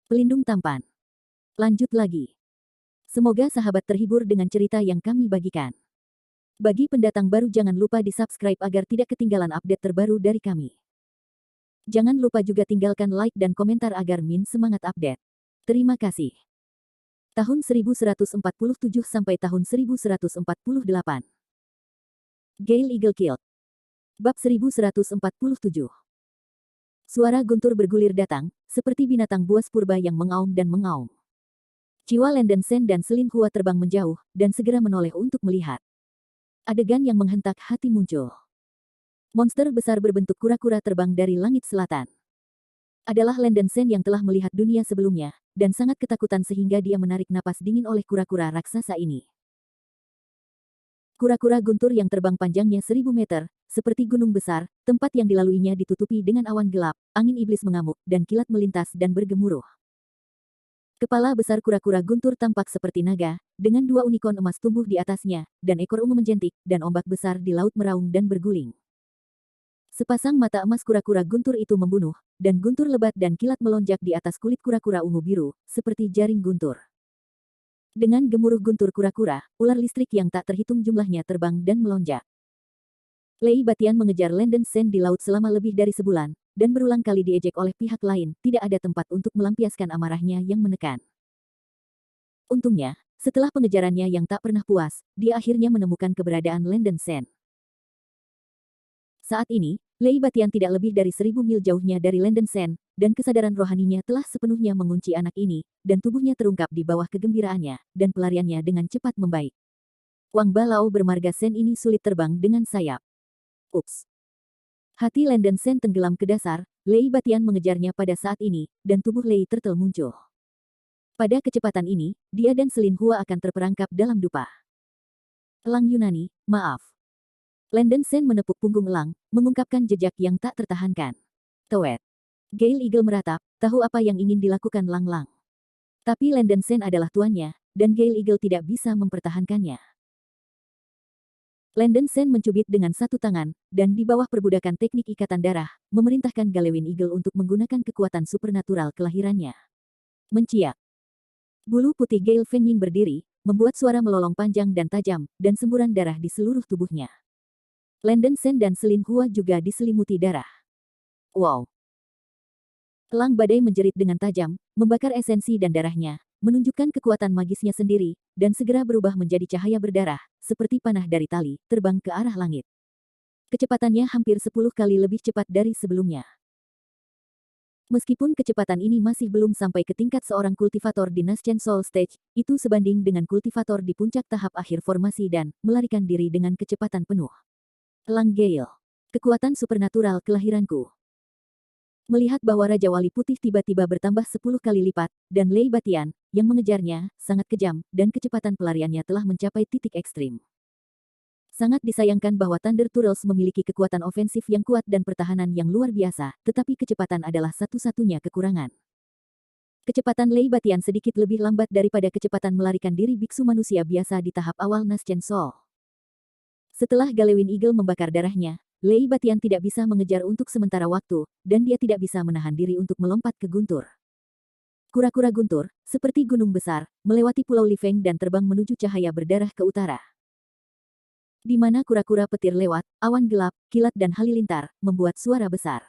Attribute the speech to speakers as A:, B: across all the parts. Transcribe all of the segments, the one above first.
A: Pelindung tampan. Lanjut lagi. Semoga sahabat terhibur dengan cerita yang kami bagikan. Bagi pendatang baru jangan lupa di-subscribe agar tidak ketinggalan update terbaru dari kami. Jangan lupa juga tinggalkan like dan komentar agar Min semangat update. Terima kasih. Tahun 1147 sampai tahun 1148. Gale Eagle Killed. Bab 1147. Suara guntur bergulir datang, seperti binatang buas purba yang mengaum dan mengaum. Jiwa Landen Sen dan Selin Hua terbang menjauh, dan segera menoleh untuk melihat. Adegan yang menghentak hati muncul. Monster besar berbentuk kura-kura terbang dari langit selatan. Adalah Landen Sen yang telah melihat dunia sebelumnya, dan sangat ketakutan sehingga dia menarik napas dingin oleh kura-kura raksasa ini. Kura-kura guntur yang terbang panjangnya 1000 meter, seperti gunung besar, tempat yang dilaluinya ditutupi dengan awan gelap, angin iblis mengamuk, dan kilat melintas dan bergemuruh. Kepala besar kura-kura guntur tampak seperti naga, dengan 2 unicorn emas tumbuh di atasnya, dan ekor ungu menjentik, dan ombak besar di laut meraung dan berguling. Sepasang mata emas kura-kura guntur itu membunuh, dan guntur lebat dan kilat melonjak di atas kulit kura-kura ungu biru, seperti jaring guntur. Dengan gemuruh guntur kura-kura, ular listrik yang tak terhitung jumlahnya terbang dan melonjak. Lei Batian mengejar Landen Sen di laut selama lebih dari sebulan, dan berulang kali diejek oleh pihak lain, tidak ada tempat untuk melampiaskan amarahnya yang menekan. Untungnya, setelah pengejarannya yang tak pernah puas, dia akhirnya menemukan keberadaan Landen Sen. Saat ini, Lei Batian tidak lebih dari 1000 mil jauhnya dari Landen Sen, dan kesadaran rohaninya telah sepenuhnya mengunci anak ini, dan tubuhnya terungkap di bawah kegembiraannya, dan pelariannya dengan cepat membaik. Wang Balao bermarga Sen ini sulit terbang dengan sayap. Ups. Hati Landen Sen tenggelam ke dasar, Lei Batian mengejarnya pada saat ini, dan tubuh Lei Turtle muncul. Pada kecepatan ini, dia dan Selin Hua akan terperangkap dalam dupa. Elang Yunani, maaf. Landen Sen menepuk punggung elang, mengungkapkan jejak yang tak tertahankan. Tewet. Gale Eagle meratap, tahu apa yang ingin dilakukan Lang-Lang. Tapi Landen Sen adalah tuannya, dan Gale Eagle tidak bisa mempertahankannya. Landen Sen mencubit dengan satu tangan, dan di bawah perbudakan teknik ikatan darah, memerintahkan Galewin Eagle untuk menggunakan kekuatan supernatural kelahirannya. Menciak. Bulu putih Gale Fengying berdiri, membuat suara melolong panjang dan tajam, dan semburan darah di seluruh tubuhnya. Landen Sen dan Selin Hua juga diselimuti darah. Wow! Elang badai menjerit dengan tajam, membakar esensi dan darahnya, menunjukkan kekuatan magisnya sendiri, dan segera berubah menjadi cahaya berdarah, seperti panah dari tali, terbang ke arah langit. Kecepatannya hampir 10 kali lebih cepat dari sebelumnya. Meskipun kecepatan ini masih belum sampai ke tingkat seorang kultivator di Naschen Soul Stage, itu sebanding dengan kultivator di puncak tahap akhir formasi dan melarikan diri dengan kecepatan penuh. Elang Gale. Kekuatan supernatural kelahiranku. Melihat bahwa Raja Wali Putih tiba-tiba bertambah 10 kali lipat, dan Lei Batian, yang mengejarnya, sangat kejam, dan kecepatan pelariannya telah mencapai titik ekstrim. Sangat disayangkan bahwa Thunder Turtles memiliki kekuatan ofensif yang kuat dan pertahanan yang luar biasa, tetapi kecepatan adalah satu-satunya kekurangan. Kecepatan Lei Batian sedikit lebih lambat daripada kecepatan melarikan diri biksu manusia biasa di tahap awal Naschen Soul. Setelah Galewin Eagle membakar darahnya, Lei Batian tidak bisa mengejar untuk sementara waktu, dan dia tidak bisa menahan diri untuk melompat ke guntur. Kura-kura guntur, seperti gunung besar, melewati Pulau Lifeng dan terbang menuju cahaya berdarah ke utara. Di mana kura-kura petir lewat, awan gelap, kilat dan halilintar, membuat suara besar.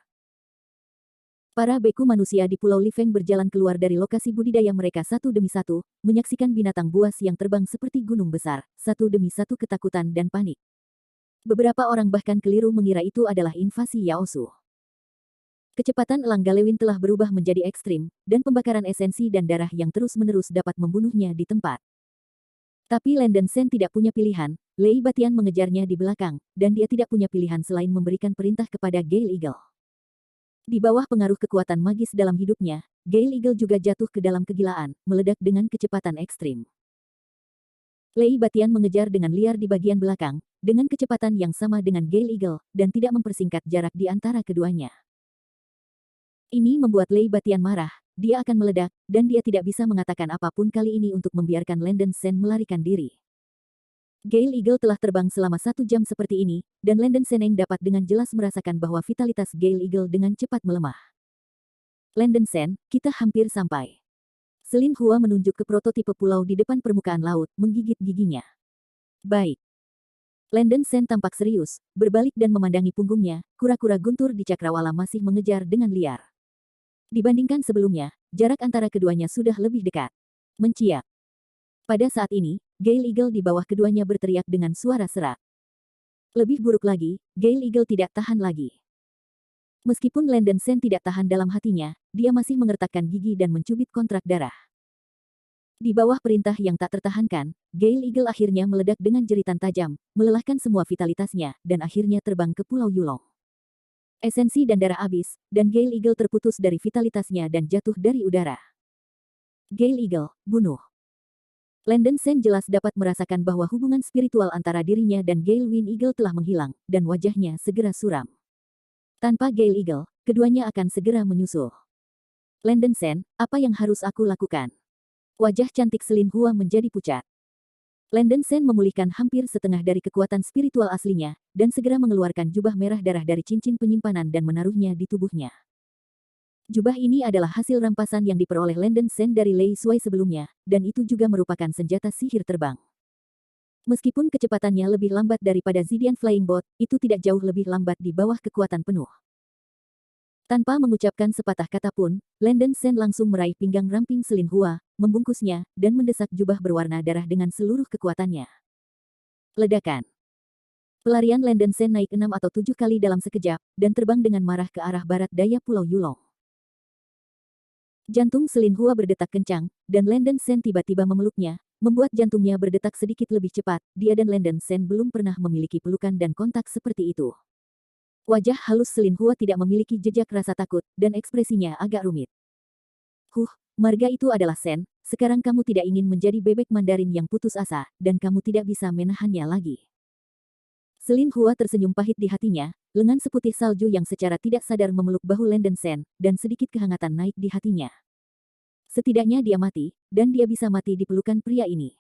A: Para beku manusia di Pulau Lifeng berjalan keluar dari lokasi budidaya mereka satu demi satu, menyaksikan binatang buas yang terbang seperti gunung besar, satu demi satu ketakutan dan panik. Beberapa orang bahkan keliru mengira itu adalah invasi Yaosu. Kecepatan elang Galewin telah berubah menjadi ekstrim, dan pembakaran esensi dan darah yang terus-menerus dapat membunuhnya di tempat. Tapi Landen Sen tidak punya pilihan, Lei Batian mengejarnya di belakang, dan dia tidak punya pilihan selain memberikan perintah kepada Gale Eagle. Di bawah pengaruh kekuatan magis dalam hidupnya, Gale Eagle juga jatuh ke dalam kegilaan, meledak dengan kecepatan ekstrim. Lei Batian mengejar dengan liar di bagian belakang, dengan kecepatan yang sama dengan Gale Eagle, dan tidak mempersingkat jarak di antara keduanya. Ini membuat Lei Batian marah, dia akan meledak, dan dia tidak bisa mengatakan apapun kali ini untuk membiarkan Landen Sen melarikan diri. Gale Eagle telah terbang selama 1 jam seperti ini, dan Landen Seneng dapat dengan jelas merasakan bahwa vitalitas Gale Eagle dengan cepat melemah. Landen Sen, kita hampir sampai. Selin Hua menunjuk ke prototipe pulau di depan permukaan laut, menggigit giginya. Baik. Landon Sen tampak serius, berbalik dan memandangi punggungnya, kura-kura guntur di cakrawala masih mengejar dengan liar. Dibandingkan sebelumnya, jarak antara keduanya sudah lebih dekat. Menciak. Pada saat ini, Gale Eagle di bawah keduanya berteriak dengan suara serak. Lebih buruk lagi, Gale Eagle tidak tahan lagi. Meskipun Landon Sen tidak tahan dalam hatinya, dia masih mengertakkan gigi dan mencubit kontrak darah. Di bawah perintah yang tak tertahankan, Gale Eagle akhirnya meledak dengan jeritan tajam, melelahkan semua vitalitasnya, dan akhirnya terbang ke Pulau Yulong. Esensi dan darah habis, dan Gale Eagle terputus dari vitalitasnya dan jatuh dari udara. Gale Eagle, bunuh. Landon Sen jelas dapat merasakan bahwa hubungan spiritual antara dirinya dan Gale Wind Eagle telah menghilang, dan wajahnya segera suram. Tanpa Gale Eagle, keduanya akan segera menyusul. Landon Sen, apa yang harus aku lakukan? Wajah cantik Selin Hua menjadi pucat. Landon Sen memulihkan hampir setengah dari kekuatan spiritual aslinya, dan segera mengeluarkan jubah merah darah dari cincin penyimpanan dan menaruhnya di tubuhnya. Jubah ini adalah hasil rampasan yang diperoleh Landon Sen dari Lei Suai sebelumnya, dan itu juga merupakan senjata sihir terbang. Meskipun kecepatannya lebih lambat daripada Zidian Flying Boat, itu tidak jauh lebih lambat di bawah kekuatan penuh. Tanpa mengucapkan sepatah kata pun, Landon Sen langsung meraih pinggang ramping Selin Hua, membungkusnya, dan mendesak jubah berwarna darah dengan seluruh kekuatannya. Ledakan. Pelarian Landon Sen naik 6 atau 7 kali dalam sekejap, dan terbang dengan marah ke arah barat daya Pulau Yulong. Jantung Selin Hua berdetak kencang, dan Landon Sen tiba-tiba memeluknya, membuat jantungnya berdetak sedikit lebih cepat. Dia dan Landon Sen belum pernah memiliki pelukan dan kontak seperti itu. Wajah halus Selin Hua tidak memiliki jejak rasa takut, dan ekspresinya agak rumit. Marga itu adalah Sen, sekarang kamu tidak ingin menjadi bebek Mandarin yang putus asa, dan kamu tidak bisa menahannya lagi. Selin Hua tersenyum pahit di hatinya, lengan seputih salju yang secara tidak sadar memeluk bahu Landon Sen, dan sedikit kehangatan naik di hatinya. Setidaknya dia mati, dan dia bisa mati di pelukan pria ini.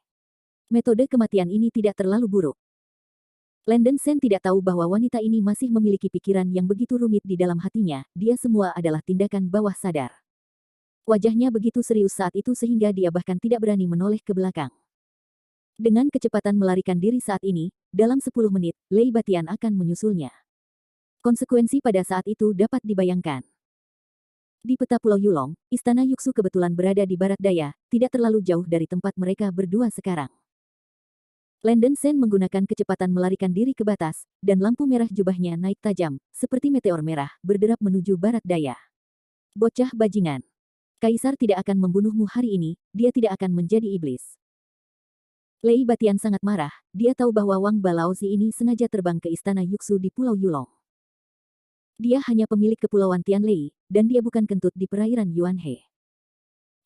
A: Metode kematian ini tidak terlalu buruk. Landon Sen tidak tahu bahwa wanita ini masih memiliki pikiran yang begitu rumit di dalam hatinya, dia semua adalah tindakan bawah sadar. Wajahnya begitu serius saat itu sehingga dia bahkan tidak berani menoleh ke belakang. Dengan kecepatan melarikan diri saat ini, dalam 10 menit, Lei Batian akan menyusulnya. Konsekuensi pada saat itu dapat dibayangkan. Di peta Pulau Yulong, Istana Yuksu kebetulan berada di barat daya, tidak terlalu jauh dari tempat mereka berdua sekarang. Landon Sen menggunakan kecepatan melarikan diri ke batas, dan lampu merah jubahnya naik tajam, seperti meteor merah, berderap menuju barat daya. Bocah bajingan. Kaisar tidak akan membunuhmu hari ini, dia tidak akan menjadi iblis. Lei Batian sangat marah, dia tahu bahwa Wang Balaozi ini sengaja terbang ke Istana Yuksu di Pulau Yulong. Dia hanya pemilik kepulauan Tianlei, dan dia bukan kentut di perairan Yuanhe.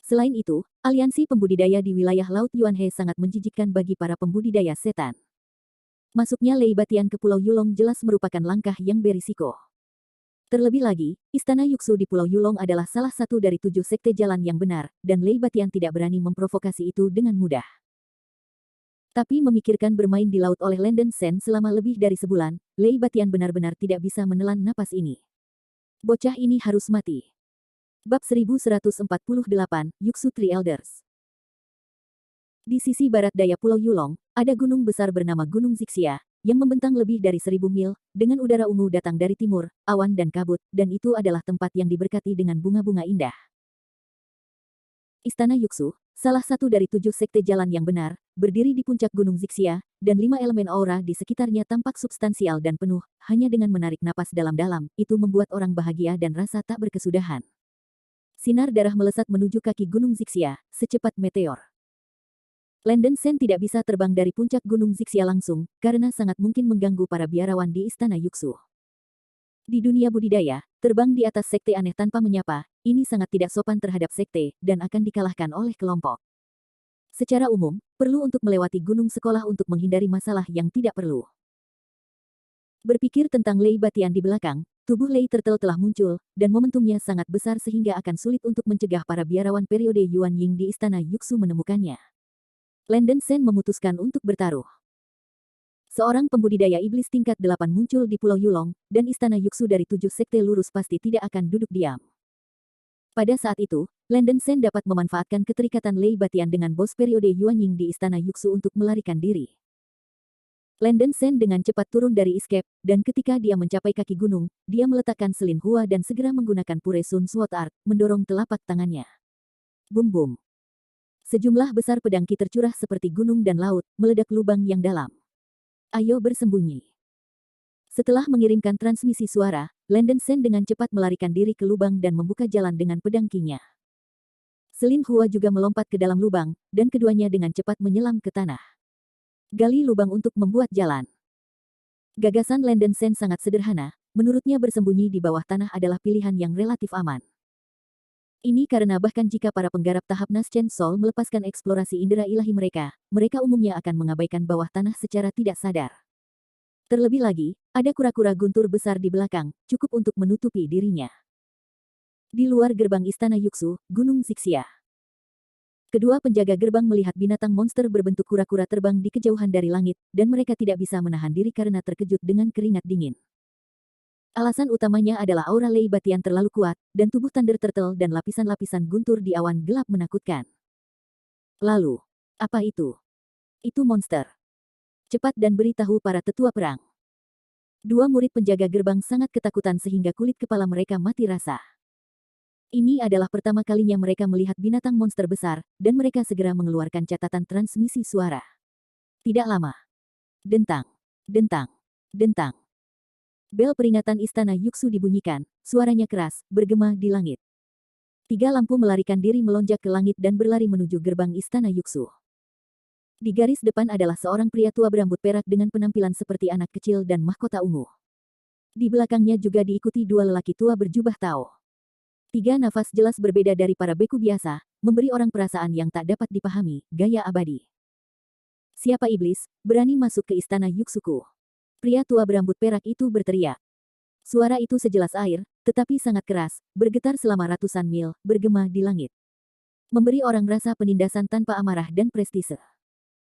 A: Selain itu, aliansi pembudidaya di wilayah Laut Yuanhe sangat menjijikkan bagi para pembudidaya setan. Masuknya Lei Batian ke Pulau Yulong jelas merupakan langkah yang berisiko. Terlebih lagi, Istana Yuksu di Pulau Yulong adalah salah satu dari 7 sekte jalan yang benar, dan Lei Batian tidak berani memprovokasi itu dengan mudah. Tapi memikirkan bermain di laut oleh Landon Sen selama lebih dari sebulan, Lei Batian benar-benar tidak bisa menelan napas ini. Bocah ini harus mati. Bab 1148, Yuksu Three Elders. Di sisi barat daya Pulau Yulong, ada gunung besar bernama Gunung Zixia, yang membentang lebih dari 1000 mil, dengan udara ungu datang dari timur, awan dan kabut, dan itu adalah tempat yang diberkati dengan bunga-bunga indah. Istana Yuksu, salah satu dari 7 sekte jalan yang benar, berdiri di puncak Gunung Zixia, dan 5 elemen aura di sekitarnya tampak substansial dan penuh, hanya dengan menarik napas dalam-dalam, itu membuat orang bahagia dan rasa tak berkesudahan. Sinar darah melesat menuju kaki Gunung Zixia, secepat meteor. Landon Sen tidak bisa terbang dari puncak Gunung Zixia langsung, karena sangat mungkin mengganggu para biarawan di Istana Yuksu. Di dunia budidaya, terbang di atas sekte aneh tanpa menyapa, ini sangat tidak sopan terhadap sekte, dan akan dikalahkan oleh kelompok. Secara umum, perlu untuk melewati gunung sekolah untuk menghindari masalah yang tidak perlu. Berpikir tentang Lei Batian di belakang, tubuh Lei Turtle telah muncul, dan momentumnya sangat besar sehingga akan sulit untuk mencegah para biarawan periode Yuan Ying di Istana Yuksu menemukannya. Landon Sen memutuskan untuk bertaruh. Seorang pembudidaya iblis tingkat 8 muncul di Pulau Yulong, dan Istana Yuksu dari 7 sekte lurus pasti tidak akan duduk diam. Pada saat itu, Landen Sen dapat memanfaatkan keterikatan Lei Batian dengan bos periode Yuanying di Istana Yuxu untuk melarikan diri. Landen Sen dengan cepat turun dari escape, dan ketika dia mencapai kaki gunung, dia meletakkan selin hua dan segera menggunakan Pure Sun Sword Art, mendorong telapak tangannya. Bum bum. Sejumlah besar pedang ki tercurah seperti gunung dan laut, meledak lubang yang dalam. Ayo bersembunyi. Setelah mengirimkan transmisi suara, Landen Sen dengan cepat melarikan diri ke lubang dan membuka jalan dengan pedang kinya. Selin Hua juga melompat ke dalam lubang, dan keduanya dengan cepat menyelam ke tanah. Gali lubang untuk membuat jalan. Gagasan Landen Sen sangat sederhana, menurutnya bersembunyi di bawah tanah adalah pilihan yang relatif aman. Ini karena bahkan jika para penggarap tahap Naschen Soul melepaskan eksplorasi indera ilahi mereka, mereka umumnya akan mengabaikan bawah tanah secara tidak sadar. Terlebih lagi, ada kura-kura guntur besar di belakang, cukup untuk menutupi dirinya. Di luar gerbang Istana Yuxu, Gunung Xixia. Kedua penjaga gerbang melihat binatang monster berbentuk kura-kura terbang di kejauhan dari langit, dan mereka tidak bisa menahan diri karena terkejut dengan keringat dingin. Alasan utamanya adalah aura Lei Batian terlalu kuat, dan tubuh Thunder Turtle dan lapisan-lapisan guntur di awan gelap menakutkan. Lalu, apa itu? Itu monster. Cepat dan beritahu para tetua perang. Dua murid penjaga gerbang sangat ketakutan sehingga kulit kepala mereka mati rasa. Ini adalah pertama kalinya mereka melihat binatang monster besar, dan mereka segera mengeluarkan catatan transmisi suara. Tidak lama. Dentang. Dentang. Dentang. Bel peringatan Istana Yuxu dibunyikan, suaranya keras, bergema di langit. Tiga lampu melarikan diri melonjak ke langit dan berlari menuju gerbang Istana Yuxu. Di garis depan adalah seorang pria tua berambut perak dengan penampilan seperti anak kecil dan mahkota ungu. Di belakangnya juga diikuti dua lelaki tua berjubah Tao. Tiga nafas jelas berbeda dari para beku biasa, memberi orang perasaan yang tak dapat dipahami, gaya abadi. Siapa iblis, berani masuk ke Istana Yuxuku? Pria tua berambut perak itu berteriak. Suara itu sejelas air, tetapi sangat keras, bergetar selama ratusan mil, bergema di langit. Memberi orang rasa penindasan tanpa amarah dan prestise.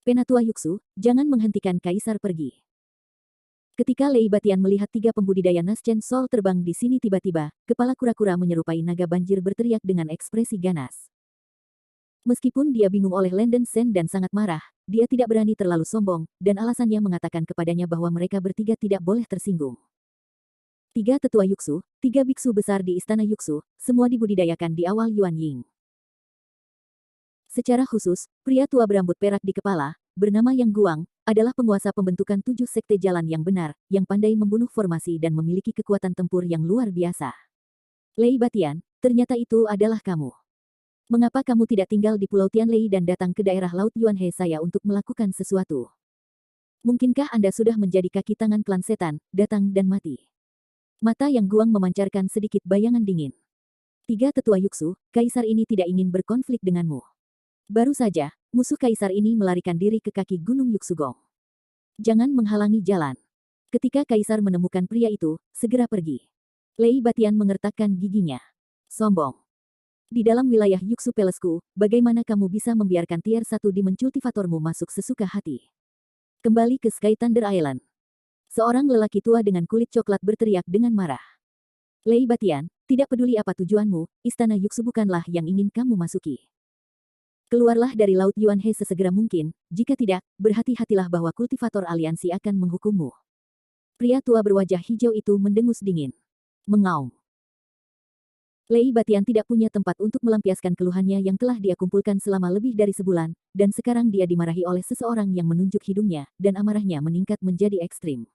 A: Penatua Yuxu, jangan menghentikan Kaisar pergi. Ketika Lei Batian melihat tiga pembudidaya Naschen Soul terbang di sini tiba-tiba, kepala kura-kura menyerupai naga banjir berteriak dengan ekspresi ganas. Meskipun dia bingung oleh Landen Sen dan sangat marah, dia tidak berani terlalu sombong, dan alasannya mengatakan kepadanya bahwa mereka bertiga tidak boleh tersinggung. Tiga tetua Yuxu, tiga biksu besar di Istana Yuxu, semua dibudidayakan di awal Yuanying. Secara khusus, pria tua berambut perak di kepala, bernama Yang Guang, adalah penguasa pembentukan 7 sekte jalan yang benar, yang pandai membunuh formasi dan memiliki kekuatan tempur yang luar biasa. Lei Batian, ternyata itu adalah kamu. Mengapa kamu tidak tinggal di Pulau Tianlei dan datang ke daerah Laut Yuanhe saya untuk melakukan sesuatu? Mungkinkah Anda sudah menjadi kaki tangan klan setan, datang dan mati? Mata Yang Guang memancarkan sedikit bayangan dingin. Tiga tetua Yuxu, kaisar ini tidak ingin berkonflik denganmu. Baru saja, musuh kaisar ini melarikan diri ke kaki Gunung Yuxugong. Jangan menghalangi jalan. Ketika kaisar menemukan pria itu, segera pergi. Lei Batian mengertakkan giginya. Sombong. Di dalam wilayah Yuxu Palace-ku, bagaimana kamu bisa membiarkan tier 1 Demon Cultivatormu masuk sesuka hati? Kembali ke Sky Thunder Island. Seorang lelaki tua dengan kulit coklat berteriak dengan marah. Lei Batian, tidak peduli apa tujuanmu, Istana Yuxu bukanlah yang ingin kamu masuki. Keluarlah dari Laut Yuanhe sesegera mungkin, jika tidak, berhati-hatilah bahwa kultivator aliansi akan menghukummu. Pria tua berwajah hijau itu mendengus dingin. Mengaum. Lei Batian tidak punya tempat untuk melampiaskan keluhannya yang telah dia kumpulkan selama lebih dari sebulan, dan sekarang dia dimarahi oleh seseorang yang menunjuk hidungnya, dan amarahnya meningkat menjadi ekstrim.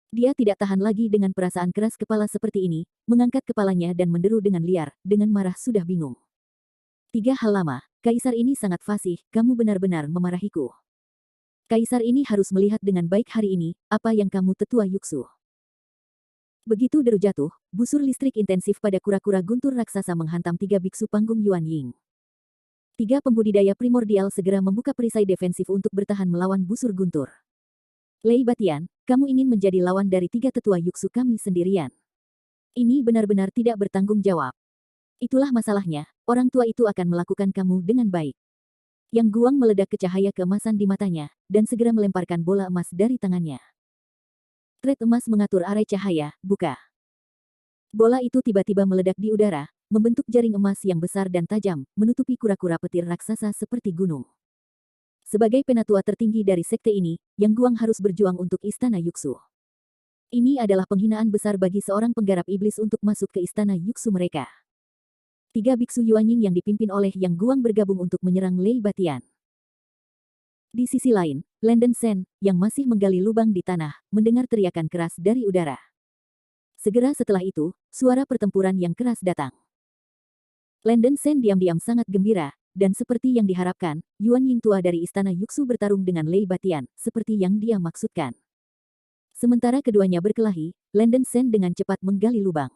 A: Dia tidak tahan lagi dengan perasaan keras kepala seperti ini, mengangkat kepalanya dan menderu dengan liar, dengan marah sudah bingung. 3 hal lama, kaisar ini sangat fasih, kamu benar-benar memarahiku. Kaisar ini harus melihat dengan baik hari ini, apa yang kamu tetua Yuxu. Begitu deru jatuh, busur listrik intensif pada kura-kura guntur raksasa menghantam 3 biksu panggung Yuanying. 3 pembudidaya primordial segera membuka perisai defensif untuk bertahan melawan busur guntur. Lei Batian, kamu ingin menjadi lawan dari 3 tetua Yuxu kami sendirian. Ini benar-benar tidak bertanggung jawab. Itulah masalahnya, orang tua itu akan melakukan kamu dengan baik. Yang Guang meledak ke cahaya keemasan di matanya, dan segera melemparkan bola emas dari tangannya. Thread emas mengatur arai cahaya, buka. Bola itu tiba-tiba meledak di udara, membentuk jaring emas yang besar dan tajam, menutupi kura-kura petir raksasa seperti gunung. Sebagai penatua tertinggi dari sekte ini, Yang Guang harus berjuang untuk istana Yuxu. Ini adalah penghinaan besar bagi seorang penggarap iblis untuk masuk ke istana Yuxu mereka. 3 biksu Yuanying yang dipimpin oleh Yang Guang bergabung untuk menyerang Lei Batian. Di sisi lain, Landen Shen, yang masih menggali lubang di tanah, mendengar teriakan keras dari udara. Segera setelah itu, suara pertempuran yang keras datang. Landen Shen diam-diam sangat gembira, dan seperti yang diharapkan, Yuan Ying tua dari istana Yuxu bertarung dengan Lei Batian, seperti yang dia maksudkan. Sementara keduanya berkelahi, Landen Shen dengan cepat menggali lubang.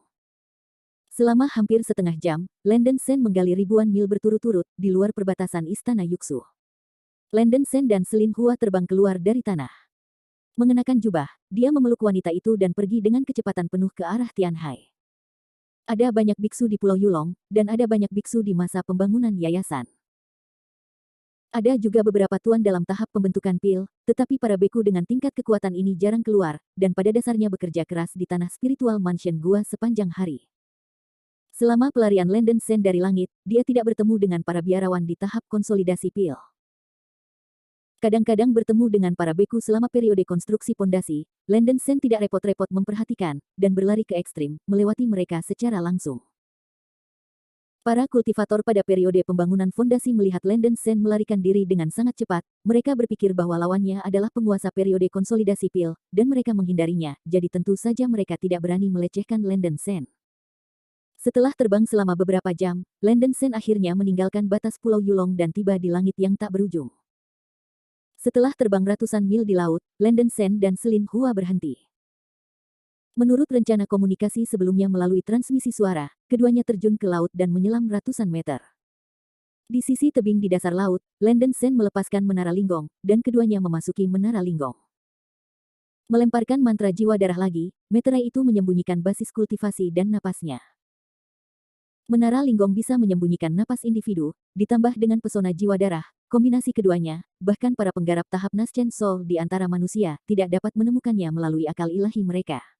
A: Selama hampir setengah jam, Landen Shen menggali ribuan mil berturut-turut di luar perbatasan istana Yuxu. Landen Shen dan Selin Hua terbang keluar dari tanah. Mengenakan jubah, dia memeluk wanita itu dan pergi dengan kecepatan penuh ke arah Tianhai. Ada banyak biksu di Pulau Yulong, dan ada banyak biksu di masa pembangunan yayasan. Ada juga beberapa tuan dalam tahap pembentukan pil, tetapi para beku dengan tingkat kekuatan ini jarang keluar, dan pada dasarnya bekerja keras di tanah spiritual mansion gua sepanjang hari. Selama pelarian Landen Shen dari langit, dia tidak bertemu dengan para biarawan di tahap konsolidasi pil. Kadang-kadang bertemu dengan para beku selama periode konstruksi pondasi, Landen Shen tidak repot-repot memperhatikan, dan berlari ke ekstrim, melewati mereka secara langsung. Para kultivator pada periode pembangunan fondasi melihat Landen Shen melarikan diri dengan sangat cepat, mereka berpikir bahwa lawannya adalah penguasa periode konsolidasi pil, dan mereka menghindarinya, jadi tentu saja mereka tidak berani melecehkan Landen Shen. Setelah terbang selama beberapa jam, Landen Shen akhirnya meninggalkan batas Pulau Yulong dan tiba di langit yang tak berujung. Setelah terbang ratusan mil di laut, Landen Shen dan Selin Hua berhenti. Menurut rencana komunikasi sebelumnya melalui transmisi suara, keduanya terjun ke laut dan menyelam ratusan meter. Di sisi tebing di dasar laut, Landen Shen melepaskan menara Linggong, dan keduanya memasuki menara Linggong. Melemparkan mantra jiwa darah lagi, meterai itu menyembunyikan basis kultivasi dan napasnya. Menara Linggong bisa menyembunyikan napas individu, ditambah dengan pesona jiwa darah, kombinasi keduanya, bahkan para penggarap tahap Naschen Soul di antara manusia, tidak dapat menemukannya melalui akal ilahi mereka.